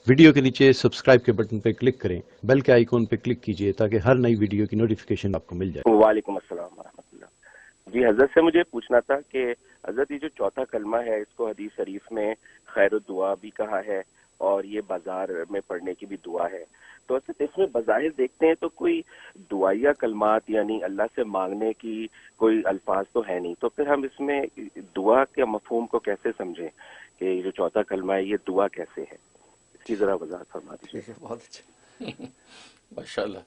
Video کے نیچے subscribe کے بٹن پہ کلک کریں، بیل کے آئیکن پہ کلک کیجئے تاکہ ہر نئی ویڈیو کی نوٹیفیکیشن آپ کو مل جائے۔ وعلیکم السلام ورحمۃ اللہ۔ جی حضرت سے مجھے پوچھنا تھا کہ حضرت یہ جو چوتھا کلمہ ہے اس کو حدیث شریف میں خیر الدعا بھی کہا ہے اور یہ بازار میں پڑھنے کی بھی دعا ہے، تو حضرت اس میں بظاہر دیکھتے ہیں تو کوئی دعائیہ کلمات یعنی اللہ سے مانگنے کی کوئی الفاظ تو ہے نہیں، تو پھر ہم اس میں دعا کے مفہوم کو کیسے سمجھیں کہ یہ جو چوتھا کلمہ ہے یہ دعا کیسے ہے؟ اس کی ذرا وضاحت فرما دیجیے۔ بہت اچھا، ماشاء اللہ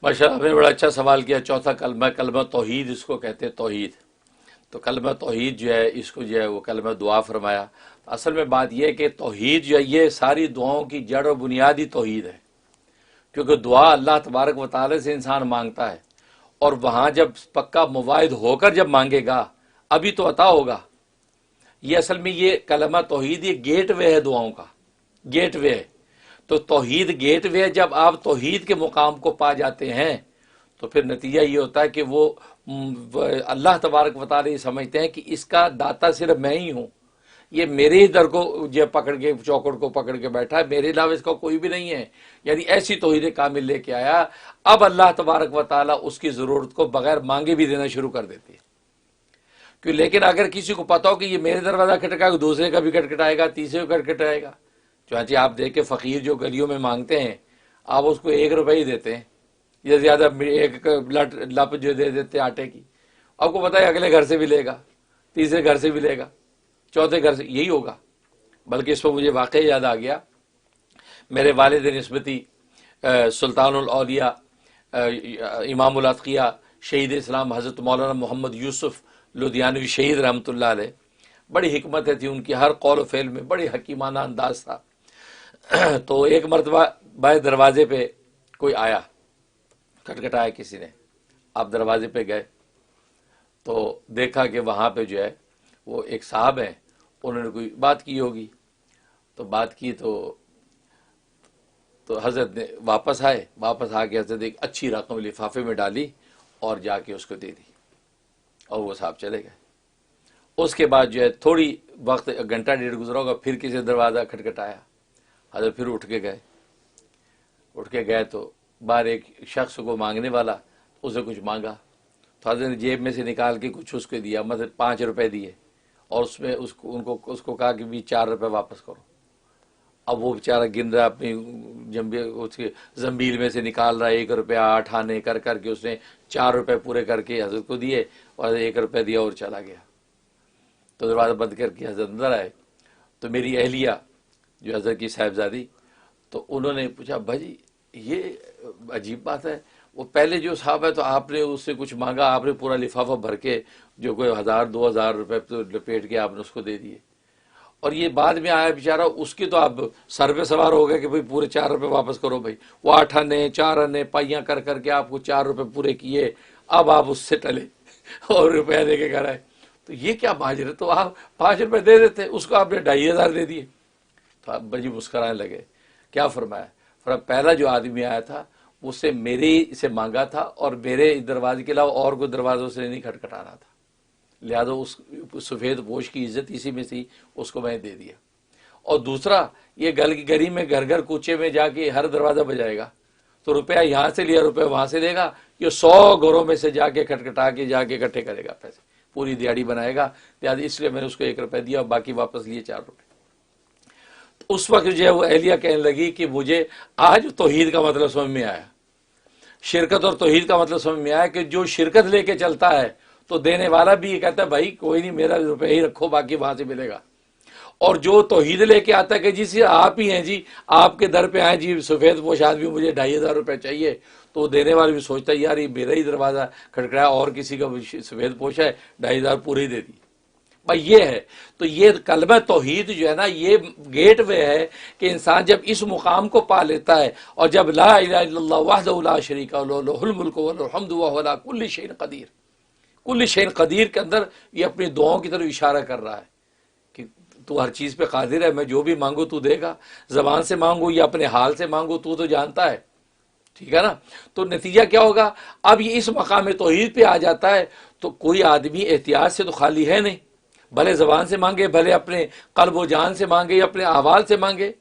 ماشاء اللہ، آپ نے بڑا اچھا سوال کیا۔ چوتھا کلمہ، کلمہ توحید اس کو کہتے ہیں، توحید۔ تو کلمہ توحید جو ہے اس کو جو ہے وہ کلمہ دعا فرمایا۔ اصل میں بات یہ ہے کہ توحید جو ہے یہ ساری دعاؤں کی جڑ و بنیادی توحید ہے، کیونکہ دعا اللہ تبارک و تعالی سے انسان مانگتا ہے، اور وہاں جب پکا مواعد ہو کر جب مانگے گا ابھی تو عطا ہوگا۔ یہ اصل میں یہ کلمہ توحید یہ گیٹ وے ہے دعاؤں کا، گیٹ وے ہے۔ تو توحید گیٹ وے، جب آپ توحید کے مقام کو پا جاتے ہیں تو پھر نتیجہ یہ ہوتا ہے کہ وہ اللہ تبارک و تعالی سمجھتے ہیں کہ اس کا داتا صرف میں ہی ہوں، یہ میرے ہی در کو جو پکڑ کے چوکڑ کو پکڑ کے بیٹھا ہے، میرے علاوہ اس کا کوئی بھی نہیں ہے، یعنی ایسی توحید کامل لے کے آیا۔ اب اللہ تبارک و تعالی اس کی ضرورت کو بغیر مانگے بھی دینا شروع کر دیتی ہے۔ لیکن اگر کسی کو پتا ہو کہ یہ میرے دروازہ کھٹکائے گا، دوسرے کا بھی کھٹکھٹائے گا، تیسرے کا کھٹکھٹائے گا۔ چنانچہ آپ دیکھ کے فقیر جو گلیوں میں مانگتے ہیں، آپ اس کو 1 روپے ہی دیتے ہیں یا زیادہ، ایک لپ جو دے دیتے ہیں آٹے کی، آپ کو پتا ہے اگلے گھر سے بھی لے گا، تیسرے گھر سے بھی لے گا، چوتھے گھر سے، یہی ہوگا۔ بلکہ اس پر مجھے واقعہ یاد آ گیا، میرے والد نسبتی سلطان الاولیاء امام الاتقیاء شہید اسلام حضرت مولانا محمد یوسف لدھیانوی شہید رحمۃ اللہ علیہ، بڑی حکمتیں تھی ان کی، ہر قول و فعل میں بڑی حکیمانہ انداز تھا۔ تو ایک مرتبہ بائیں دروازے پہ کوئی آیا، کھٹکھٹایا کسی نے، آپ دروازے پہ گئے تو دیکھا کہ وہاں پہ جو ہے وہ ایک صاحب ہیں، انہوں نے کوئی بات کی ہوگی، تو بات کی تو حضرت نے واپس آ کے حضرت ایک اچھی رقم لفافے میں ڈالی اور جا کے اس کو دے دی، اور وہ صاحب چلے گئے۔ اس کے بعد جو ہے تھوڑی وقت، گھنٹہ ڈیڑھ گزرا ہوگا، پھر کسی دروازہ کھٹکھٹایا، حضرت پھر اٹھ کے گئے تو باہر ایک شخص کو مانگنے والا، اس نے کچھ مانگا تو حضرت نے جیب میں سے نکال کے کچھ اس کو دیا، مطلب 5 روپے دیے، اور اس میں اس کو کہا کہ بھی 4 روپے واپس کرو۔ اب وہ بیچارہ گن رہا اپنی اس کے زنبیل میں سے نکال رہا ہے، 1 روپیہ 8 آنے کر کے اس نے 4 روپے پورے کر کے حضرت کو دیے، اور 1 روپے دیا اور چلا گیا۔ تو دروازہ بند کر کے حضرت اندر آئے تو میری اہلیہ جو حضرت کی صاحبزادی، تو انہوں نے پوچھا بھائی یہ عجیب بات ہے، وہ پہلے جو صاحب ہے تو آپ نے اس سے کچھ مانگا، آپ نے پورا لفافہ بھر کے جو کوئی 1000-2000 روپے لپیٹ کے آپ نے اس کو دے دیے، اور یہ بعد میں آیا بیچارہ، اس کی تو آپ سر پہ سوار ہو گئے کہ بھائی پورے 4 روپے واپس کرو بھائی، وہ 8 آنے 4 آنے پائیاں کر کے آپ کو 4 روپے پورے کیے، اب آپ اس سے ٹلے اور روپیہ دے کے گھر آئے۔ تو یہ کیا ماجرا، تو آپ 5 روپے دے دیتے، اس کو آپ نے 2500 دے دیے۔ تو آپ بجی مسکرانے لگے۔ کیا فرمایا؟ پہلا جو آدمی آیا تھا اس سے میرے سے مانگا تھا، اور میرے دروازے کے علاوہ اور کوئی دروازوں سے نہیں کھٹکھٹانا تھا، لہذا اس سفید پوش کی عزت اسی میں تھی، اس کو میں نے دے دیا۔ اور دوسرا، یہ گلی میں گھر کوچے میں جا کے ہر دروازہ بجائے گا تو روپیہ یہاں سے لیا روپیہ وہاں سے لے گا، یہ 100 گھروں میں سے جا کے کھٹکھٹا کے جا کے اکٹھے کرے گا پیسے، پوری دیہڑی بنائے گا، لہٰذا اس لیے میں نے اس کو 1 روپے دیا اور باقی واپس لیے 4 روپے۔ تو اس وقت جو ہے وہ اہلیہ کہنے لگی کہ مجھے آج توحید کا مطلب سمجھ میں آیا، شرکت اور توحید کا مطلب سمجھ میں آیا کہ جو شرکت لے کے چلتا ہے تو دینے والا بھی یہ کہتا ہے بھائی کوئی نہیں، میرا روپے ہی رکھو، باقی وہاں سے ملے گا۔ اور جو توحید لے کے آتا ہے کہ جی آپ ہی ہیں جی، آپ کے در پہ آئے جی سفید پوش آدمی، مجھے 2500 روپے چاہیے، تو دینے والا بھی سوچتا ہے یار یہ میرا ہی دروازہ کھٹکھٹایا اور کسی کا سفید پوش ہے، 2500 پورے ہی دے دی بھائی، یہ ہے۔ تو یہ کلمہ توحید جو ہے نا، یہ گیٹ وے ہے کہ انسان جب اس مقام کو پا لیتا ہے، اور جب لا الہ الا اللہ وحدہ لا شریک لہ لہ الملک ولہ الحمد وہو علی کل شیء قدیر، کل شیء قدیر کے اندر یہ اپنی دعاؤں کی طرف اشارہ کر رہا ہے کہ تو ہر چیز پہ قادر ہے، میں جو بھی مانگو تو دے گا، زبان سے مانگو یا اپنے حال سے مانگو تو جانتا ہے، ٹھیک ہے نا۔ تو نتیجہ کیا ہوگا، اب یہ اس مقام توحید پہ آ جاتا ہے تو کوئی آدمی احتیاط سے تو خالی ہے نہیں، بھلے زبان سے مانگے، بھلے اپنے قلب و جان سے مانگے یا اپنے احوال سے مانگے،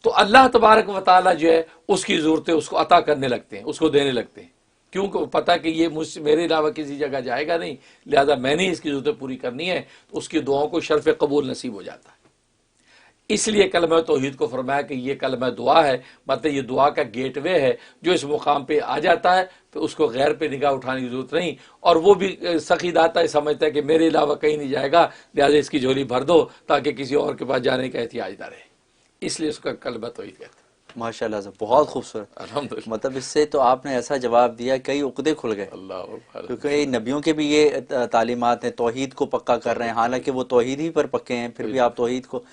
تو اللہ تبارک و تعالی جو ہے اس کی ضرورتیں اس کو عطا کرنے لگتے ہیں، اس کو دینے لگتے ہیں، کیونکہ وہ پتہ کہ یہ مجھ سے میرے علاوہ کسی جگہ جائے گا نہیں، لہذا میں نے اس کی ضرورتیں پوری کرنی ہے، تو اس کی دعاؤں کو شرف قبول نصیب ہو جاتا ہے۔ اس لیے کلمہ توحید کو فرمایا کہ یہ کلمہ دعا ہے، مطلب یہ دعا کا گیٹ وے ہے، جو اس مقام پہ آ جاتا ہے تو اس کو غیر پہ نگاہ اٹھانے کی ضرورت نہیں، اور وہ بھی سخی داتا ہے سمجھتا ہے کہ میرے علاوہ کہیں نہیں جائے گا، لہٰذا اس کی جھولی بھر دو تاکہ کسی اور کے پاس جانے کا احتیاج نہ رہے، اس لیے اس کا کلمہ توحید کہتے ہیں۔ ماشاء اللہ بہت خوبصورت، الحمدللہ، مطلب اس سے تو آپ نے ایسا جواب دیا کئی عقدے کھل گئے، اللہ اکبر۔ کیونکہ نبیوں کے بھی یہ تعلیمات ہیں، توحید کو پکا کر رہے ہیں، حالانکہ وہ توحید ہی پر پکے ہیں، پھر بھی آپ توحید کو،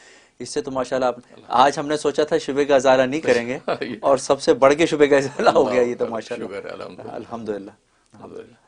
اس سے تو ماشاءاللہ آپ آج ہم نے سوچا تھا شبہ کا ازالہ نہیں کریں گے اور سب سے بڑھ کے شبہ کا ازالہ ہو گیا، یہ تو ماشاءاللہ شکر ہے، الحمدللہ۔ الحمدللہ۔ الحمدللہ۔